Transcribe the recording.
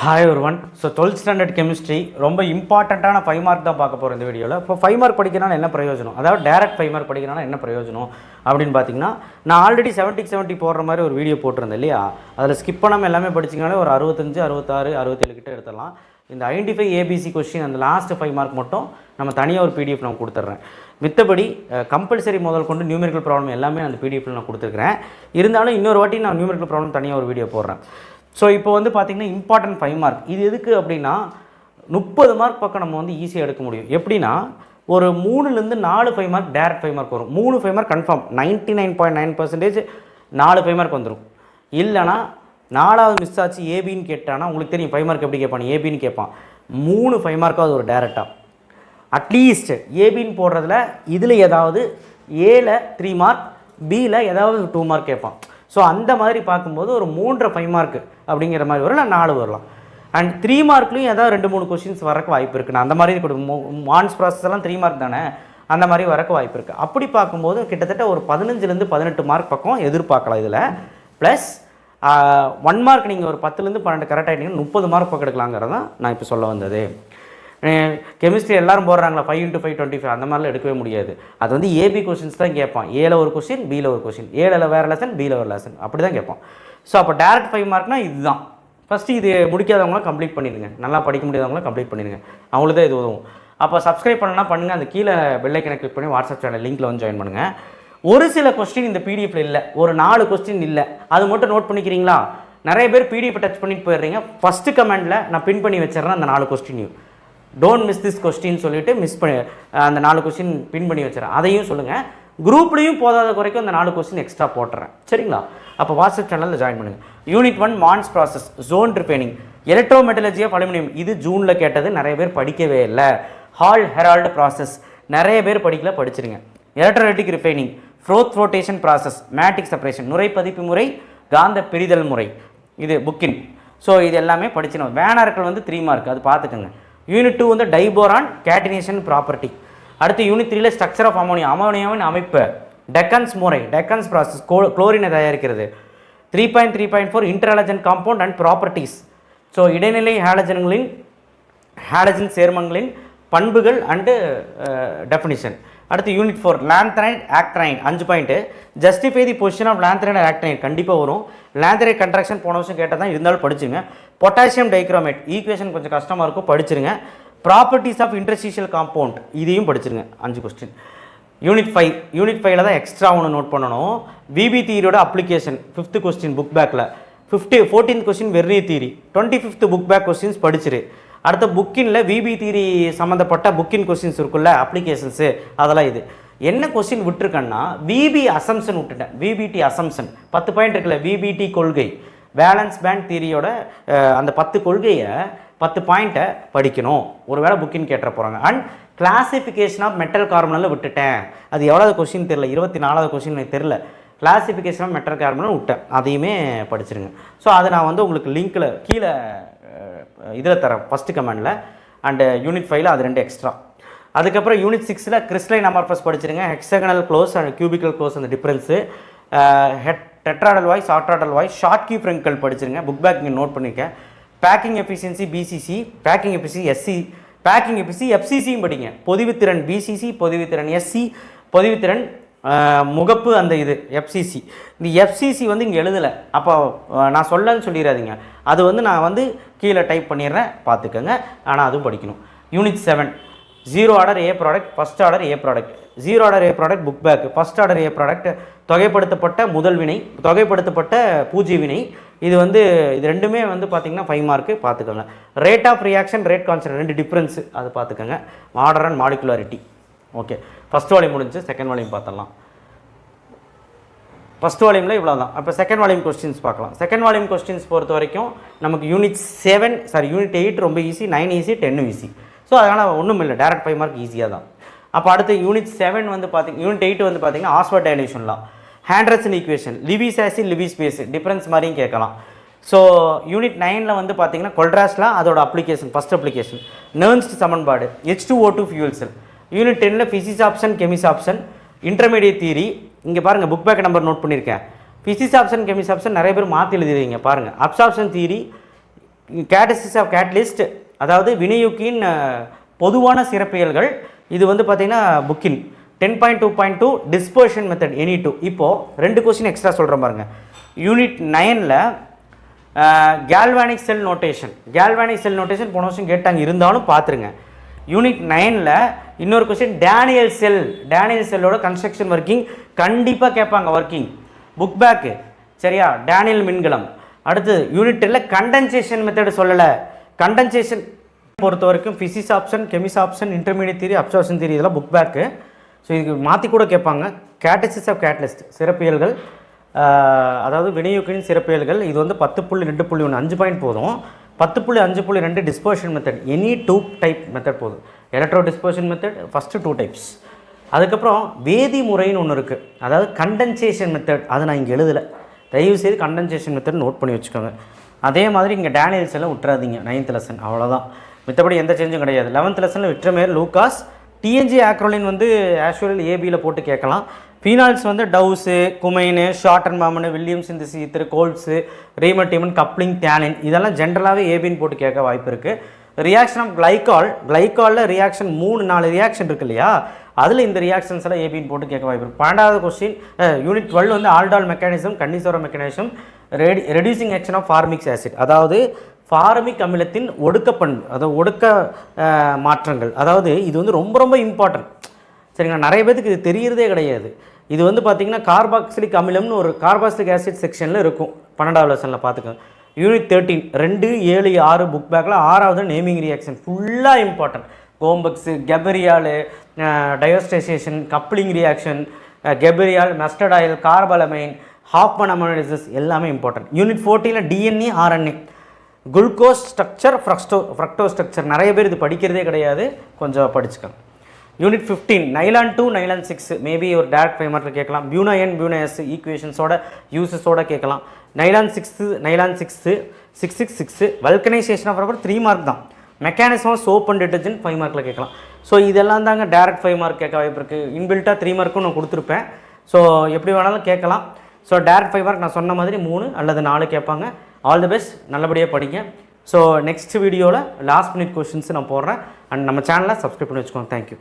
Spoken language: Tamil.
ஹாய் ஒருவன். ஸோ 12th ஸ்டாண்டர்ட் கெமிஸ்ட்ரி ரொம்ப இம்பார்ட்டண்ட்டான 5 மார்க் தான் பார்க்க போகிறோம் இந்த வீடியோவில். இப்போ 5 மார்க் படிக்கிறனால என்ன பிரயோஜனம், அதாவது டேரக்ட் 5 மார்க் படிக்கிறனால என்ன பிரயோஜனம் அப்படின்னு பார்த்தீங்கன்னா, நான் ஆல்ரெடி 70 போடுற மாதிரி ஒரு வீடியோ போட்டிருந்தேன் இல்லையா. அதில் ஸ்கிப் பண்ணாமல் எல்லாமே படிச்சிங்கனாலே ஒரு 65, 66, 67 கிட்ட எடுத்துடலாம். இந்த ஐடென்டிஃபை ஏபிசி கொஸ்டின் அந்த லாஸ்ட் 5 மார்க் மட்டும் நம்ம தனியாக ஒரு பிடிஎஃப் நான் கொடுத்துட்றேன். மித்தபடி கம்பல்சரி முதல் கொண்டு நியூமெரிக்கல் ப்ராப்ளம் எல்லாமே அந்த பிடிஎஃப்ல நான் கொடுத்துருக்கிறேன். இருந்தாலும் இன்னொரு வாட்டி நான் நியூமெரிக்கல் ப்ராப்ளம் தனியாக ஒரு வீடியோ போடுறேன். ஸோ இப்போ வந்து பார்த்திங்கன்னா இம்பார்ட்டன்ட் 5 மார்க் இது எதுக்கு அப்படின்னா, 30 மார்க் பக்கம் நம்ம வந்து ஈஸியாக எடுக்க முடியும். எப்படின்னா ஒரு 3லேருந்து 4 5 மார்க் டேரக்ட் 5 மார்க் வரும். 3 5 மார்க் கன்ஃபார்ம் 99.9% 4 5 மார்க் வந்துடும். இல்லைனா 4வது மிஸ் ஆச்சு ஏபின்னு கேட்டானா உங்களுக்கு தெரியும் 5 மார்க் எப்படி கேட்பான், ஏபின்னு கேட்பான். 3 5 மார்க்காவது ஒரு டேரெக்டாக அட்லீஸ்ட் ஏபின்னு போடுறதுல இதில் ஏதாவது ஏல 3 மார்க், பியில் ஏதாவது 2 மார்க் கேட்பான். ஸோ அந்த மாதிரி பார்க்கும்போது ஒரு 3 5 மார்க் அப்படிங்கிற மாதிரி வரும், இல்லை 4 வரலாம். அண்ட் 3 மார்க்லையும் ஏதாவது 2-3 கொஸ்டின்ஸ் வரக்கு வாய்ப்பு இருக்குது. நான் அந்த மாதிரி மான்ஸ் ப்ராசஸ் எல்லாம் 3 மார்க் தானே, அந்த மாதிரி வரக்கு வாய்ப்பு இருக்குது. அப்படி பார்க்கும்போது கிட்டத்தட்ட ஒரு 15லேருந்து 18 மார்க் பக்கம் எதிர்பார்க்கலாம் இதில். ப்ளஸ் 1 மார்க் நீங்கள் ஒரு 10லேருந்து 12 கரெக்ட் ஆகிட்டீங்கன்னா 30 மார்க் பக்கம் எடுக்கலாங்கிறது தான் நான் இப்போ சொல்ல வந்தது. கெமிஸ்ட்ரி எல்லோரும் போடுறாங்களா 5 × 5 25, அந்த மாதிரிலாம் எடுக்கவே முடியாது. அது வந்து ஏபி கொஸ்டின்ஸ் தான் கேட்பான். ஏல ஒரு கொஸ்டின், பியில் ஒரு கொஸ்டின், ஏல வேறு லெசன், பியில் ஒரு லெசன், அப்படி தான் கேட்பான். ஸோ அப்போ டேரக்ட் 5 மார்க்னால் இதுதான். ஃபஸ்ட்டு இது முடிக்காதவங்களாம் கம்ப்ளீட் பண்ணிடுங்க, நல்லா படிக்க முடியாதவங்களாம் கம்ப்ளீட் பண்ணிடுங்க, அவங்களுக்கு தான் இது உதவும். அப்போ சப்ஸ்கிரைப் பண்ணலாம் பண்ணுங்கள், அந்த கீழே பெல் ஐக்கனை கிளிக் பண்ணி வாட்ஸ்அப் சேனல் லிங்க்கில் வந்து ஜாயின் பண்ணுங்கள். ஒரு சில கொஸ்டின் இந்த பிடிஎஃப்ல இல்லை, ஒரு 4 கொஸ்டின் இல்லை, அது மட்டும் நோட் பண்ணிக்கிறீங்களா? நிறைய பேர் பிடிஎஃப் டச் பண்ணிட்டு போயிடுறீங்க. ஃபஸ்ட்டு கமெண்டில் நான் பின் பண்ணி வச்சிடறேன் அந்த 4 கொஸ்டினையும். டோன்ட் மிஸ் திஸ் கொஸ்டின் சொல்லிவிட்டு மிஸ் பண்ணி அந்த 4 கொஸ்டின் பின் பண்ணி வச்சுறேன், அதையும் சொல்லுங்கள். குரூப்லேயும் போதாத குறைக்கும் அந்த 4 கொஸ்டின் எக்ஸ்ட்ரா போட்டுறேன், சரிங்களா? அப்போ வாட்ஸ்அப் சேனலில் ஜாயின் பண்ணுங்கள். Unit 1 Mond's process, zone refining, electrometallurgy of aluminium, இது ஜூனில் கேட்டது, நிறைய பேர் படிக்கவே இல்லை. ஹால் ஹெரால்டு ப்ராசஸ் நிறைய பேர் படிக்கல, படிச்சிருங்க. Electrolytic refining, froth flotation process, magnetic separation, நுரை பதிப்பு முறை, காந்த பிரிதல் முறை, இது புக்கின். ஸோ இது எல்லாமே படிச்சிடணும். வேனார்கள் வந்து 3 மார்க், அது பார்த்துக்கோங்க. யூனிட் 2 வந்து டைபோரான் கேட்டினேஷன் ப்ராப்பர்ட்டி. அடுத்து யூனிட் 3ல ஸ்ட்ரக்சர் ஆஃப் அமோனியா, அமோனியாவின் அமைப்பு, டெக்கன்ஸ் முறை, டெக்கன்ஸ் ப்ராசஸ், குளோரினை தயாரிக்கிறது. 3.3.4 interhalogen compound and properties. So இடைநிலை ஹாலஜன் சேர்மங்களின் பண்புகள் அண்டு டெஃபினிஷன். அடுத்து unit 4 lanthanide actinide, 5 point. Justify the position of lanthanide actinide கண்டிப்பாக வரும். லாந்த்ரைன் கன்ட்ராக்ஷன் போன வருஷம் கேட்டால் தான், இருந்தாலும் படிச்சுங்க. பொட்டாசியம் டைக்ரோமேட் ஈக்குவேஷன் கொஞ்சம் கஷ்டமாக இருக்கும், படிச்சிருங்க. ப்ராப்பர்ட்டிஸ் ஆஃப் இன்டர்ஸ்டிஷியல் காம்பவுண்ட், இதையும் படிச்சிருங்க. 5 கொஸ்டின். யூனிட் 5 தான் எக்ஸ்ட்ரா ஒன்று நோட் பண்ணணும். விபி தியரியோட அப்ளிகேஷன் 5th கொஸ்டின் புக் பேக்கில். 14th question very theory, 25th book back questions படிச்சிரு. அடுத்த புக்கின்ல விபி தியரி சம்மந்தப்பட்ட புக்கின் கொஸ்டின்ஸ் இருக்குல்ல, அப்ளிகேஷன்ஸு, அதெல்லாம் இது. என்ன கொஸ்டின் விட்டுருக்கேன்னா விபி அசம்ஷன் விட்டுட்டேன். விபிடி அசம்ஷன் 10 பாயிண்ட் இருக்குல்ல, விபிடி கொள்கை, வேலன்ஸ் பேண்ட் தியரியோட அந்த 10 கொள்கையை 10 பாயிண்ட்டை படிக்கணும், ஒரு வேளை புக்கின் கேட்ட போகிறாங்க. அண்ட் கிளாசிஃபிகேஷன் ஆஃப் மெட்டல் கார்பனில் விட்டுட்டேன், அது எவ்வளோ கொஸ்டின் தெரில, 24வது கொஸ்டின் எனக்கு தெரில. கிளாசிஃபிகேஷன் ஆஃப் மெட்டல் கார்பனில் விட்டேன், அதையுமே படிச்சிருங்க. ஸோ அதை நான் வந்து உங்களுக்கு லிங்க்கில் கீழே இதில் தரேன் ஃபஸ்ட்டு கமெண்டில். அண்டு யூனிட் 5ல் அது 2 எக்ஸ்ட்ரா. அதுக்கப்புறம் யூனிட் 6ல் கிறிஸ்டலைன் அமார்ஃபஸ் படிச்சிருங்க. Hexagonal close and cubical close அந்த difference, tetrahedral voids, octahedral voids, Schottky Frenkel படிச்சிருங்க. புக் பேக் இங்கே நோட் பண்ணியிருக்கேன். Packing efficiency BCC, packing efficiency SC, packing efficiency எஃப்சிசியும் படிங்க. பொதிவுத்திறன் பிசிசி, பொதிவுத்திறன் எஸ்சி, பொதிவுத்திறன் முகப்பு அந்த இது எஃப்சிசி. இந்த எஃப்சிசி வந்து இங்கே எழுதலை, அப்போ நான் சொல்லன்னு சொல்லிடாதீங்க. அது வந்து நான் வந்து கீழே டைப் பண்ணிடுறேன், பார்த்துக்கோங்க. ஆனால் அதுவும் படிக்கணும். Unit 7 0 order a product, first order a product. 0 order a product book back. First order a product தொகைப்படுத்தப்பட்ட முதல் வினை, தொகைப்படுத்தப்பட்ட பூஜ்ய வினை. இது வந்து இது ரெண்டுமே வந்து பார்த்திங்கன்னா 5 மார்க்கு, பார்த்துக்கோங்க. Rate of reaction, rate constant, 2 difference, அது பார்த்துக்கோங்க. Order and molecularity. Okay, first volume முடிஞ்சு, செகண்ட் வால்யூம் பார்த்துடலாம். ஃபஸ்ட் வால்யூமில் இவ்வளோ தான். அப்போ செகண்ட் வால்யூம் கொஸ்டின்ஸ் பார்க்கலாம். செகண்ட் வால்யூம் கொஸ்டின்ஸ் பொறுத்த வரைக்கும் நமக்கு யூனிட் 8 ரொம்ப ஈஸி, 9 ஈஸி, 10 ஈஸி. ஸோ அதனால் ஒன்றும் இல்லை, டேரக்ட் 5 மார்க் ஈஸியாக தான். அப்போ அடுத்து யூனிட் 7 வந்து யூனிட் 8 வந்து பார்த்தீங்கன்னா ஆஸ்வார்ட் டைலேஷன்லாம், Henderson equation, Lewis acid, Lewis base, difference மாதிரியும் கேட்கலாம். ஸோ யூனிட் 9ல் வந்து பார்த்தீங்கன்னா கொல்ட்ராஸ்ட்லாம் அதோட அப்ளிகேஷன், ஃபஸ்ட் அப்ளிகேஷன், நெர்ன்ஸ்ட் சமன்பாடு, H2O2 ஃபியூல் செல். யூனிட் 10ல் physisorption, chemisorption, intermediate theory. இங்கே பாருங்கள், புக் பேக் நம்பர் நோட் பண்ணியிருக்கேன். ஃபிசிக்ஸ் ஆப்ஷன், கெமிஸ் ஆப்ஷன் நிறைய பேர் மாற்றி எழுதிடுவீங்க பாருங்கள். அப்சார்ப்ஷன் தியரி, கேட்டசிஸ் ஆஃப் கேட்டலிஸ்ட், அதாவது வினையூக்கியின் பொதுவான சிறப்பியல்கள். இது வந்து பார்த்தீங்கன்னா புக்கின் 10.2.2 டிஸ்பர்ஷன் மெத்தட் எனி டூ. இப்போது 2 கொஸ்டின் எக்ஸ்ட்ரா சொல்கிறேன் பாருங்க. யூனிட் 9ல் galvanic cell notation, galvanic cell notation போன வருஷம் கேட்டாங்க, இருந்தாலும் பார்த்துருங்க. யூனிட் 9ல் இன்னொரு கொஸ்டின் டேனியல் செல், டேனியல் செல்லோட கன்ஸ்ட்ரக்ஷன் ஒர்க்கிங் கண்டிப்பாக கேட்பாங்க, ஒர்க்கிங் புக் பேக்கு. சரியா? டேனியல் மின்கலம். அடுத்து யூனிட் 10ல் கண்டென்சேஷன் மெத்தட் சொல்லலை. கண்டென்சேஷன் பொறுத்த வரைக்கும் physisorption, chemisorption, intermediate theory, observation theory, இதெல்லாம் புக் பேக்கு. ஸோ இதுக்கு மாற்றி கூட கேட்பாங்க. கேட்டசிஸ் ஆஃப் கேட்டலிஸ்ட் சிறப்பியல்கள், அதாவது வினையூக்கியின் சிறப்பியல்கள். இது வந்து 10.2.1 5 பாயிண்ட் போதும். 10.5.2 dispersion method any 2 type method போதும். Electro dispersion method first 2 types. அதுக்கப்புறம் வேதி முறைன்னு ஒன்று இருக்குது, அதாவது கண்டென்சேஷன் மெத்தட். அதை நான் இங்கே எழுதலை, தயவுசெய்து கண்டென்சேஷன் மெத்தட் நோட் பண்ணி வச்சுக்கோங்க. அதே மாதிரி இங்கே டேனியல்ஸ் எல்லாம் விட்டுறாதீங்க. 9th லெசன் அவ்வளோதான், மித்தபடி எந்த சேஞ்சும் கிடையாது. 11th லெசனில் விட்டுற மாரி லூகாஸ். டிஎன்ஜி ஆக்ரோலின் வந்து ஆஷுவல் ஏபியில் போட்டு கேட்கலாம். ஃபீனால்ஸ் வந்து டவுஸு, குமைனு, ஷார்டன் மாமனு, வில்லியம்ஸ் இந்த சீத்திரு, கோல்ஸு, ரீமட்டிமன், கப்ளிங், தேனின், இதெல்லாம் ஜென்ரலாகவே ஏபின்னு போட்டு கேட்க வாய்ப்பு இருக்குது. ரியாக்ஷன் ஆஃப் கிளைகால், கிளைகாலில் ரியாக்ஷன் 3-4 ரியாக்ஷன் இருக்கு இல்லையா, அதில் இந்த ரியாக்ஷன்ஸ் எல்லாம் ஏபின்னு போட்டு கேட்க வாய்ப்பு இருக்குது. 12வது கொஸ்டின் யூனிட் 12 வந்து aldol mechanism, Cannizzaro mechanism, reducing action of formic acid, அதாவது ஃபார்மிக் அமிலத்தின் ஒடுக்க பண்பு, அதாவது ஒடுக்க மாற்றங்கள். அதாவது இது வந்து ரொம்ப ரொம்ப இம்பார்ட்டன்ட். சரிங்களா? நிறைய பேருக்கு இது தெரியறதே கிடையாது. இது வந்து பார்த்திங்கன்னா கார்பாக்சிலிக் அமிலம்னு ஒரு கார்பாக்சிலிக் ஆசிட் செக்ஷனில் இருக்கும். 12வது லெசனில் பார்த்துக்கோங்க. யூனிட் 13 2, 7, 6 புக் பேக்கில் 6வது நேமிங் ரியாக்ஷன் ஃபுல்லாக important. Gomberg, Gabriel, diazotisation, coupling reaction, Gabriel, mustard oil, carbylamine, Hoffmann ammonolysis எல்லாமே important. Unit 14 DNA, RNA, glucose structure, fructo structure. நிறைய பேர் இது படிக்கிறதே கிடையாது, கொஞ்சம் படிச்சுக்கோங்க. யூனிட் 15 நைலான் 2, நைலான் 6 மேபி ஒரு டேரக்ட் 5 மார்க்கில் கேட்கலாம். பியூனாயன், பியூனாயஸ் ஈக்குவேஷன்ஸோட யூசஸோட கேட்கலாம். Nylon 6, nylon 6, 666 vulcanisation of rubber 3 mark தான். Mechanism of soap and detergent 5 மார்க்கில் கேட்கலாம். ஸோ இதெல்லாம் தாங்க டேரக்ட் 5 மார்க் கேட்க வாய்ப்பு இருக்குது. இன்பில்ட்டாக 3 மார்க்கும் நான் கொடுத்துருப்பேன். ஸோ எப்படி வேணாலும் கேட்கலாம். ஸோ டேரக்ட் 5 மார்க் நான் சொன்ன மாதிரி 3 அல்லது 4 கேட்பாங்க. ஆல் தி பெஸ்ட், நல்லபடியாக படிங்க. ஸோ நெக்ஸ்ட் வீடியோவில் லாஸ்ட் மினிட் கொஸ்டின்ஸ் நான் போடுறேன். அண்ட் நம்ம சேனலை சப்ஸ்கிரைப் பண்ணி வச்சுக்கோங்க. தேங்க்யூ.